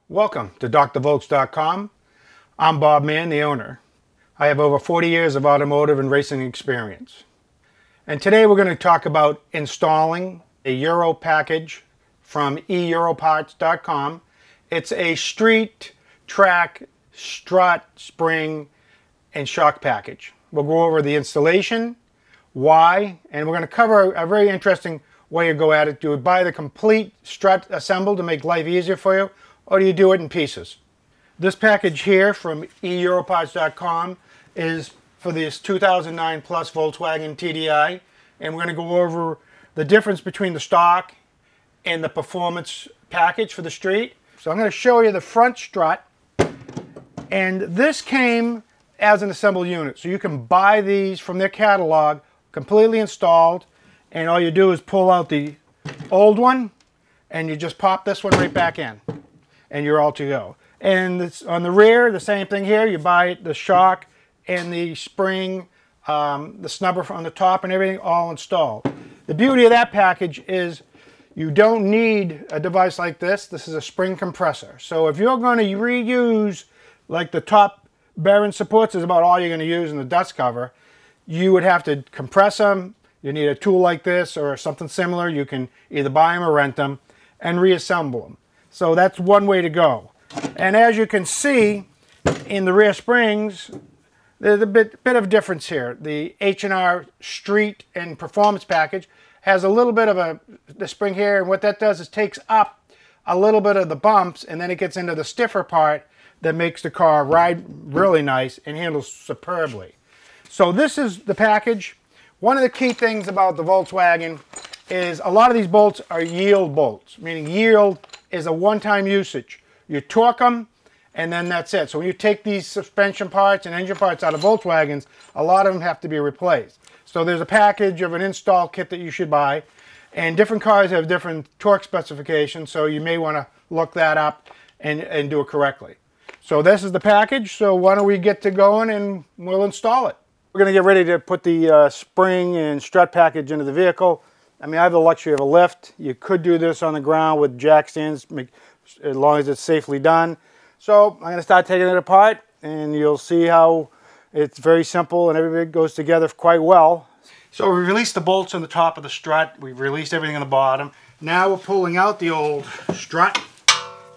Welcome to drvolks.com. I'm Bob Mann, the owner. I have over 40 years of automotive and racing experience. And today we're going to talk about installing a Euro package from eEuroparts.com. It's a street, track, strut, spring, and shock package. We'll go over the installation, why, and we're going to cover a very interesting way to go at it. Do you buy the complete strut assembled to make life easier for you, or do you do it in pieces? This package here from eEuroparts.com is for this 2009 Plus Volkswagen TDI, and we're going to go over the difference between the stock and the performance package for the street. So I'm going to show you the front strut, and this came as an assembled unit. So you can buy these from their catalog completely installed, and all you do is pull out the old one and you just pop this one right back in and you're all to go. And it's on the rear, the same thing here. You buy the shock and the spring, the snubber on the top and everything all installed. The beauty of that package is you don't need a device like this. This is a spring compressor. So if you're going to reuse, like the top bearing supports is about all you're going to use in the dust cover, you would have to compress them. You need a tool like this or something similar. You can either buy them or rent them and reassemble them. So that's one way to go. And as you can see in the rear springs, there's a bit of difference here. The H&R Street and Performance package has a little bit of the spring here, and what that does is takes up a little bit of the bumps, and then it gets into the stiffer part that makes the car ride really nice and handles superbly. So this is the package. One of the key things about the Volkswagen is a lot of these bolts are yield bolts, meaning yield is a one-time usage. You torque them, and then that's it. So when you take these suspension parts and engine parts out of Volkswagens, a lot of them have to be replaced. So there's a package of an install kit that you should buy, and different cars have different torque specifications, so you may want to look that up and do it correctly. So this is the package, so why don't we get to going and we'll install it. We're going to get ready to put the spring and strut package into the vehicle. I mean, I have the luxury of a lift. You could do this on the ground with jack stands, as long as it's safely done. So I'm going to start taking it apart, and you'll see how it's very simple and everything goes together quite well. So we released the bolts on the top of the strut. We've released everything on the bottom. Now we're pulling out the old strut,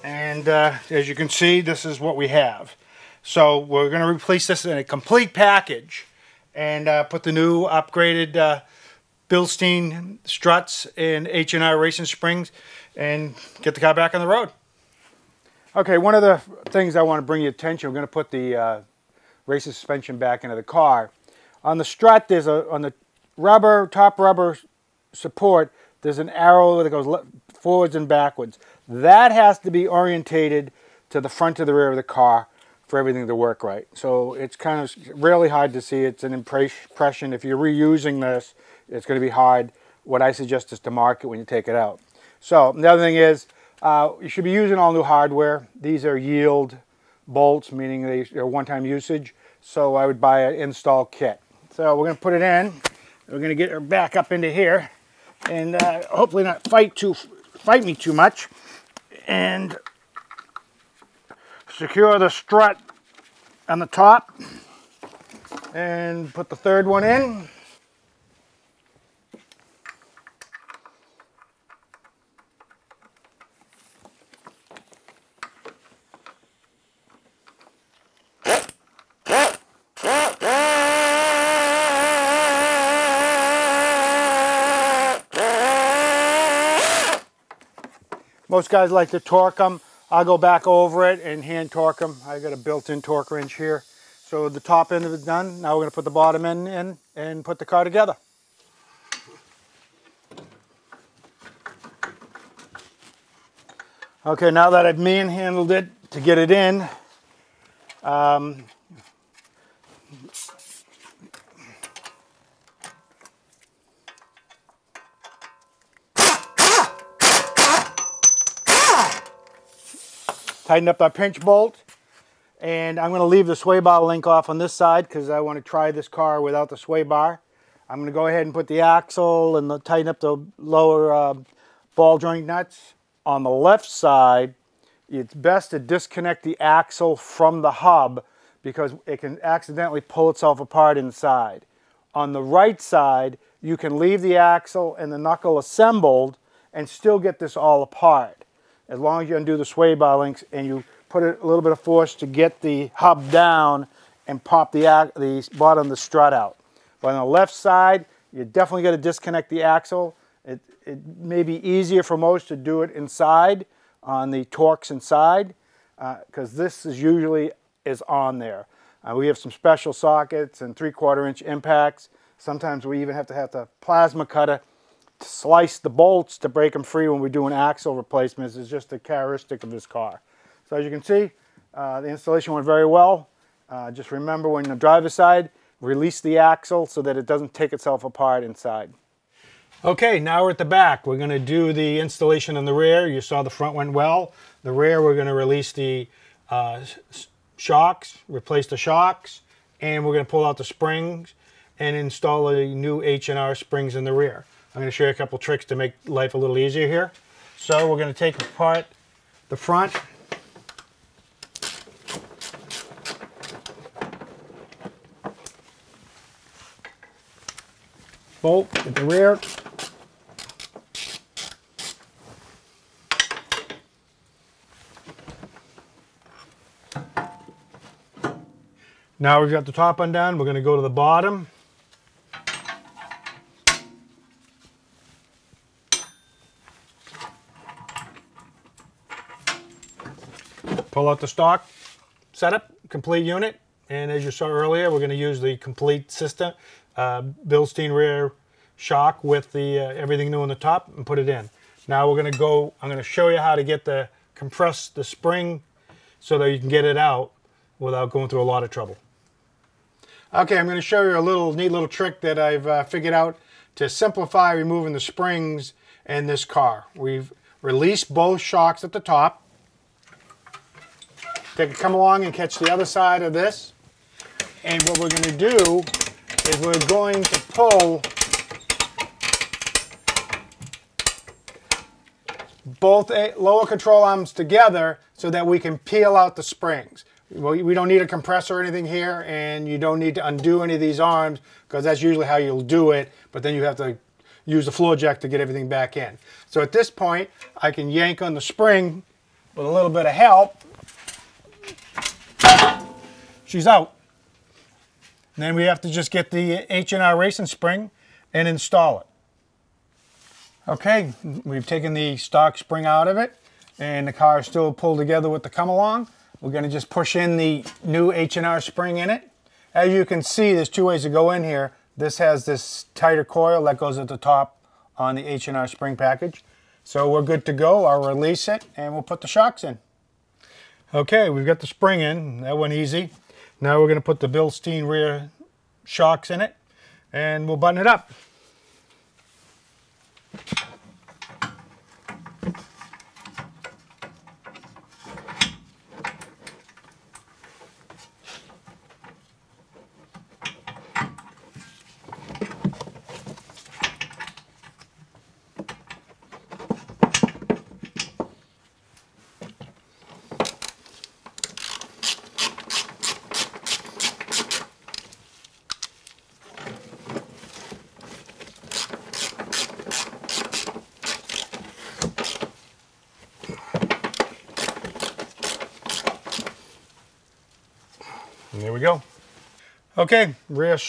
and as you can see, this is what we have. So we're going to replace this in a complete package and put the new upgraded Bilstein struts and H&R racing springs and get the car back on the road. Okay, one of the things I want to bring your attention, we're going to put the racing suspension back into the car. On the strut, there's on the top rubber support, there's an arrow that goes forwards and backwards. That has to be orientated to the front to the rear of the car for everything to work right. So it's kind of really hard to see. It's an impression. If you're reusing this, it's going to be hard. What I suggest is to mark it when you take it out. So the other thing is, you should be using all new hardware. These are yield bolts, meaning they're one-time usage. So I would buy an install kit. So we're going to put it in. We're going to get her back up into here, and hopefully not fight me too much. And secure the strut on the top, and put the third one in. Most guys like to torque them. I'll go back over it and hand torque them. I got a built-in torque wrench here. So the top end of it's done. Now we're going to put the bottom end in and put the car together. Okay, now that I've manhandled it to get it in, tighten up that pinch bolt, and I'm going to leave the sway bar link off on this side because I want to try this car without the sway bar. I'm going to go ahead and put the axle and tighten up the lower ball joint nuts. On the left side, it's best to disconnect the axle from the hub because it can accidentally pull itself apart inside. On the right side, you can leave the axle and the knuckle assembled and still get this all apart. As long as you undo the sway bar links and you put a little bit of force to get the hub down and pop the bottom of the strut out. But on the left side, you definitely got to disconnect the axle. It may be easier for most to do it inside on the Torx inside because this is usually on there. We have some special sockets and 3/4 inch impacts. Sometimes we even have the plasma cutter to slice the bolts to break them free when we're doing axle replacements. It's just a characteristic of this car. So as you can see, the installation went very well. Just remember when the driver's side, release the axle so that it doesn't take itself apart inside. Okay, now we're at the back. We're going to do the installation in the rear. You saw the front went well. The rear, we're going to release the shocks, replace the shocks, and we're going to pull out the springs and install the new H&R springs in the rear. I'm going to show you a couple tricks to make life a little easier here. So we're going to take apart the front. Bolt at the rear. Now we've got the top undone, we're going to go to the bottom. Pull out the stock setup, complete unit, and as you saw earlier, we're going to use the complete system, Bilstein rear shock with the everything new on the top and put it in. Now we're going to go, I'm going to show you how to compress the spring so that you can get it out without going through a lot of trouble. Okay, I'm going to show you a neat little trick that I've figured out to simplify removing the springs in this car. We've released both shocks at the top. Come along and catch the other side of this. And what we're going to do is we're going to pull both lower control arms together so that we can peel out the springs. We don't need a compressor or anything here, and you don't need to undo any of these arms because that's usually how you'll do it, but then you have to use the floor jack to get everything back in. So at this point, I can yank on the spring with a little bit of help. She's out. And then we have to just get the H&R racing spring and install it. Okay, we've taken the stock spring out of it, and the car is still pulled together with the come-along. We're going to just push in the new H&R spring in it. As you can see, there's two ways to go in here. This has this tighter coil that goes at the top on the H&R spring package. So we're good to go. I'll release it and we'll put the shocks in. Okay, we've got the spring in. That went easy. Now we're going to put the Bilstein rear shocks in it and we'll button it up. And there we go. Okay, rear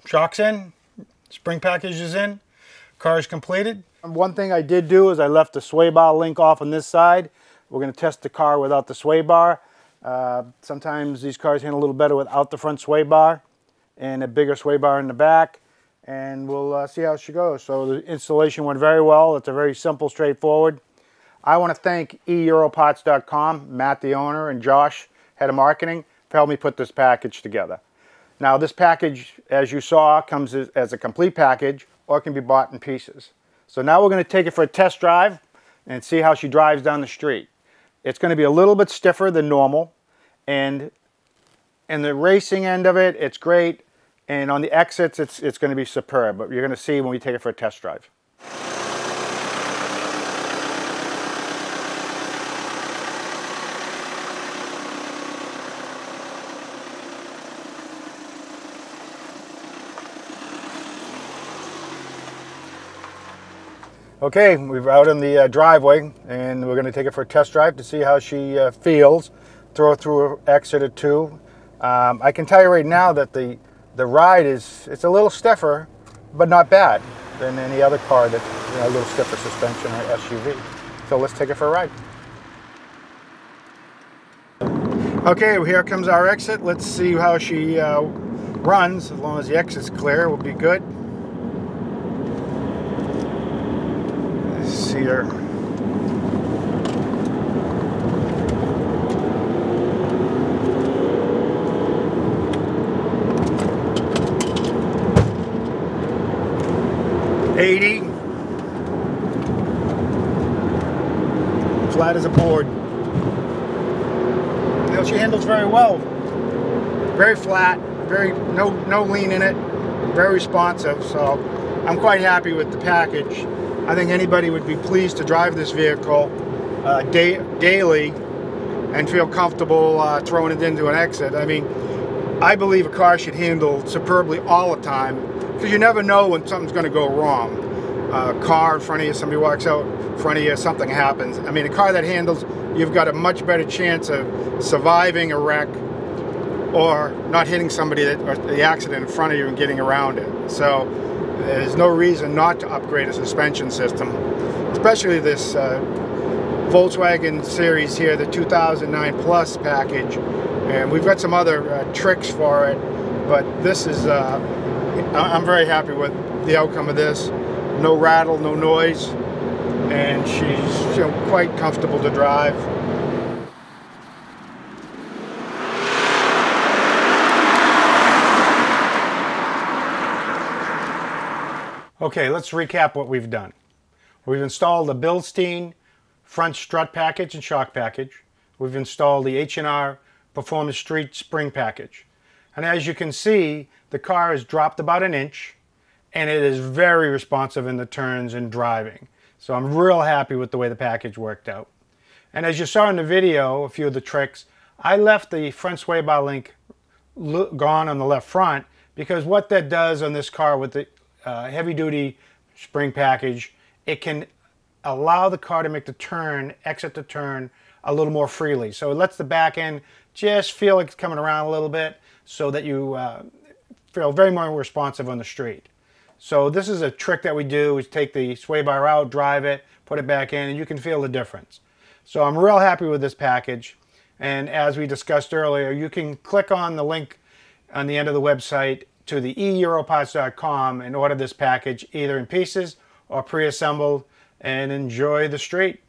shocks in, spring package is in, car is completed. One thing I did do is I left the sway bar link off on this side. We're going to test the car without the sway bar. Sometimes these cars handle a little better without the front sway bar and a bigger sway bar in the back. And we'll see how she goes. So the installation went very well. It's a very simple, straightforward. I want to thank eEuroparts.com, Matt the owner, and Josh, head of marketing, for helping me put this package together. Now this package, as you saw, comes as a complete package or it can be bought in pieces. So now we're going to take it for a test drive and see how she drives down the street. It's going to be a little bit stiffer than normal, and in the racing end of it, it's great, and on the exits, it's going to be superb, but you're going to see when we take it for a test drive. Okay, we're out in the driveway, and we're going to take it for a test drive to see how she feels. Throw it through an exit or two. I can tell you right now that the ride it's a little stiffer, but not bad than any other car that's a little stiffer suspension or SUV. So let's take it for a ride. Okay, well, here comes our exit. Let's see how she runs. As long as the exit's clear, we'll be good. See her. $80. Flat as a board. You know, she handles very well. Very flat. No lean in it. Very responsive. So I'm quite happy with the package. I think anybody would be pleased to drive this vehicle daily and feel comfortable throwing it into an exit. I mean, I believe a car should handle superbly all the time, because you never know when something's going to go wrong. A car in front of you, somebody walks out in front of you, something happens. I mean, a car that handles, you've got a much better chance of surviving a wreck or not hitting somebody or the accident in front of you and getting around it. So there's no reason not to upgrade a suspension system, especially this Volkswagen series here, the 2009 Plus package. And we've got some other tricks for it, but this is, I'm very happy with the outcome of this. No rattle, no noise, and she's quite comfortable to drive. Okay, let's recap what we've done. We've installed the Bilstein front strut package and shock package. We've installed the H&R Performance Street spring package. And as you can see, the car has dropped about an inch, and it is very responsive in the turns and driving. So I'm real happy with the way the package worked out. And as you saw in the video, a few of the tricks, I left the front sway bar link gone on the left front, because what that does on this car with the heavy-duty spring package, it can allow the car to make the turn, exit the turn, a little more freely. So it lets the back end just feel like it's coming around a little bit, so that you feel very more responsive on the street. So this is a trick that we do, is take the sway bar out, drive it, put it back in, and you can feel the difference. So I'm real happy with this package. And as we discussed earlier, you can click on the link on the end of the website to the eEuroparts.com and order this package either in pieces or pre-assembled, and enjoy the street.